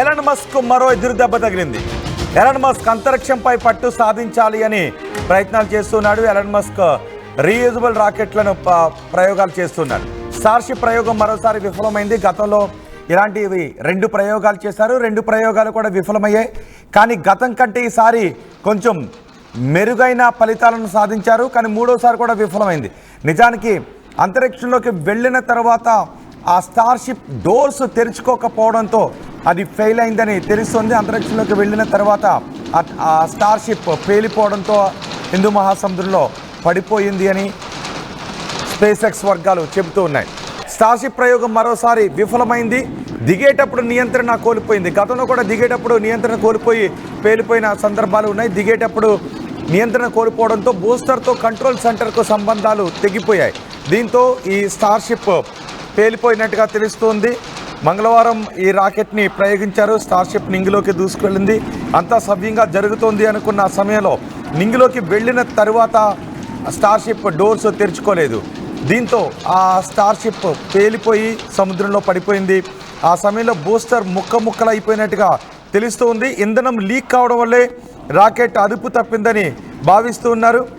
Elon Musk మరో ఎదురు దెబ్బ తగిలింది. ఎలన్ మస్క్ అంతరిక్షంపై పట్టు సాధించాలి అని ప్రయత్నాలు చేస్తున్నాడు. ఎలన్ మస్క్ రీయూజబుల్ రాకెట్లను ప్రయోగాలు చేస్తున్నాడు. స్టార్షిప్ ప్రయోగం మరోసారి విఫలమైంది. గతంలో ఇలాంటివి 2 ప్రయోగాలు చేశారు. 2 ప్రయోగాలు కూడా విఫలమయ్యాయి. కానీ గతం కంటే ఈసారి కొంచెం మెరుగైన ఫలితాలను సాధించారు. కానీ 3వసారి కూడా విఫలమైంది. నిజానికి అంతరిక్షంలోకి వెళ్ళిన తర్వాత ఆ స్టార్షిప్ డోర్స్ తెరుచుకోకపోవడంతో అది ఫెయిల్ అయిందని తెలుస్తుంది. అంతరిక్షంలోకి వెళ్ళిన తర్వాత ఆ స్టార్షిప్ పేలిపోవడంతో హిందూ మహాసముద్రంలో పడిపోయింది అని స్పేస్ ఎక్స్ వర్గాలు చెబుతూ ఉన్నాయి. స్టార్షిప్ ప్రయోగం మరోసారి విఫలమైంది. దిగేటప్పుడు నియంత్రణ కోల్పోయింది. గతంలో కూడా దిగేటప్పుడు నియంత్రణ కోల్పోయి పేలిపోయిన సందర్భాలు ఉన్నాయి. దిగేటప్పుడు నియంత్రణ కోల్పోవడంతో బూస్టర్తో కంట్రోల్ సెంటర్కు సంబంధాలు తెగిపోయాయి. దీంతో ఈ స్టార్షిప్ పేలిపోయినట్టుగా తెలుస్తోంది. మంగళవారం ఈ రాకెట్ని ప్రయోగించారు. స్టార్షిప్ నింగిలోకి దూసుకెళ్ళింది. అంతా సవ్యంగా జరుగుతోంది అనుకున్న సమయంలో నింగిలోకి వెళ్ళిన తరువాత స్టార్షిప్ డోర్స్ తెరుచుకోలేదు. దీంతో ఆ స్టార్షిప్ పేలిపోయి సముద్రంలో పడిపోయింది. ఆ సమయంలో బూస్టర్ ముక్కలైపోయినట్టుగా తెలుస్తూ ఉంది. ఇంధనం లీక్ కావడం వల్లే రాకెట్ అదుపు తప్పిందని భావిస్తూ ఉన్నారు.